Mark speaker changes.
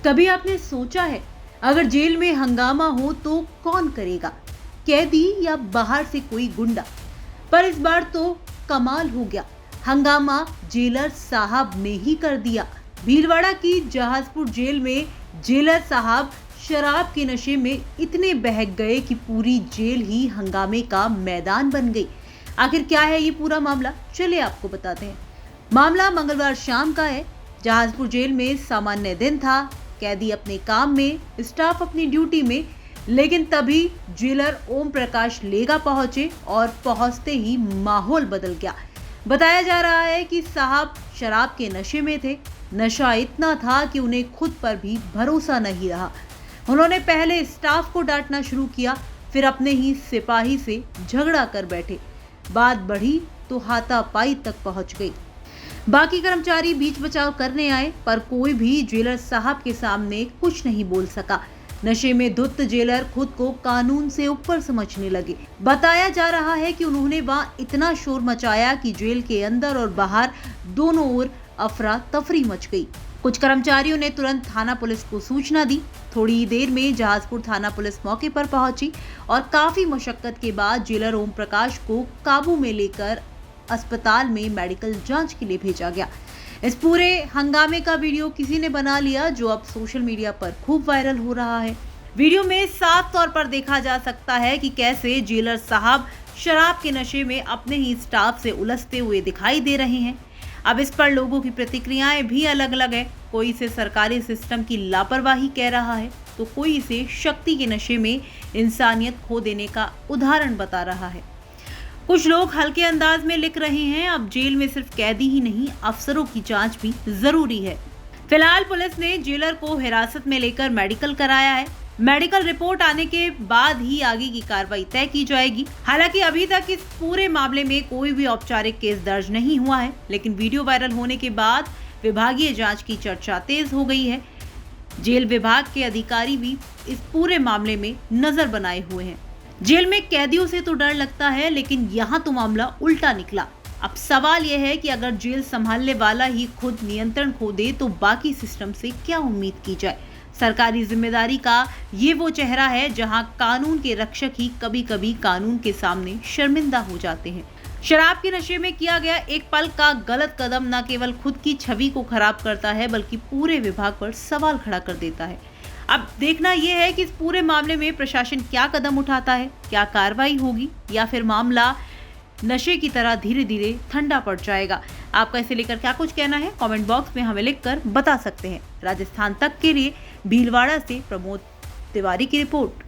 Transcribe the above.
Speaker 1: कभी आपने सोचा है अगर जेल में हंगामा हो तो कौन करेगा, कैदी या बाहर से कोई गुंडा? पर इस बार तो कमाल हो गया, हंगामा जेलर साहब ने ही कर दिया। भीलवाड़ा की जहाजपुर जेल में जेलर साहब शराब के नशे में इतने बहक गए कि पूरी जेल ही हंगामे का मैदान बन गई। आखिर क्या है ये पूरा मामला, चलिए आपको बताते हैं। मामला मंगलवार शाम का है। जहाजपुर जेल में सामान्य दिन था, कैदी अपने काम में, स्टाफ अपनी ड्यूटी में, लेकिन तभी जेलर ओम प्रकाश लेगा पहुंचे और पहुंचते ही माहौल बदल गया। बताया जा रहा है कि साहब शराब के नशे में थे। नशा इतना था कि उन्हें खुद पर भी भरोसा नहीं रहा। उन्होंने पहले स्टाफ को डांटना शुरू किया, फिर अपने ही सिपाही से झगड़ा कर बैठे। बात बढ़ी तो हाथापाई तक पहुंच गई। बाकी कर्मचारी बीच बचाव करने आए, पर कोई भी जेलर साहब के सामने कुछ नहीं बोल सका। नशे में धुत जेलर खुद को कानून से ऊपर समझने लगे। बताया जा रहा है कि उन्होंने वहां इतना शोर मचाया कि जेल के अंदर और बाहर दोनों ओर अफरा तफरी मच गई। कुछ कर्मचारियों ने तुरंत थाना पुलिस को सूचना दी। थोड़ी देर में जहाजपुर थाना पुलिस मौके पर पहुंची और काफी मशक्कत के बाद जेलर ओम प्रकाश को काबू में लेकर अस्पताल में मेडिकल जांच के लिए भेजा गया। इस पूरे हंगामे का वीडियो किसी ने बना लिया जो अब सोशल मीडिया पर खूब वायरल हो रहा है। वीडियो में साफ तौर पर देखा जा सकता है कि कैसे जेलर साहब शराब के नशे में अपने ही स्टाफ से उलझते हुए दिखाई दे रहे हैं। अब इस पर लोगों की प्रतिक्रियाएं भी अलग अलग है। कोई इसे सरकारी सिस्टम की लापरवाही कह रहा है तो कोई इसे शक्ति के नशे में इंसानियत खो देने का उदाहरण बता रहा है। कुछ लोग हल्के अंदाज में लिख रहे हैं, अब जेल में सिर्फ कैदी ही नहीं, अफसरों की जांच भी जरूरी है। फिलहाल पुलिस ने जेलर को हिरासत में लेकर मेडिकल कराया है। मेडिकल रिपोर्ट आने के बाद ही आगे की कार्रवाई तय की जाएगी। हालांकि अभी तक इस पूरे मामले में कोई भी औपचारिक केस दर्ज नहीं हुआ है, लेकिन वीडियो वायरल होने के बाद विभागीय जांच की चर्चा तेज हो गई है। जेल विभाग के अधिकारी भी इस पूरे मामले में नजर बनाए हुए हैं। जेल में कैदियों से तो डर लगता है, लेकिन यहाँ तो मामला उल्टा निकला। अब सवाल यह है कि अगर जेल संभालने वाला ही खुद नियंत्रण खो दे तो बाकी सिस्टम से क्या उम्मीद की जाए। सरकारी जिम्मेदारी का ये वो चेहरा है जहां कानून के रक्षक ही कभी कभी कानून के सामने शर्मिंदा हो जाते हैं। शराब के नशे में किया गया एक पल का गलत कदम न केवल खुद की छवि को खराब करता है बल्कि पूरे विभाग पर सवाल खड़ा कर देता है। अब देखना यह है कि इस पूरे मामले में प्रशासन क्या कदम उठाता है, क्या कार्रवाई होगी या फिर मामला नशे की तरह धीरे धीरे ठंडा पड़ जाएगा। आपका इसे लेकर क्या कुछ कहना है, कमेंट बॉक्स में हमें लिखकर बता सकते हैं। राजस्थान तक के लिए भीलवाड़ा से प्रमोद तिवारी की रिपोर्ट।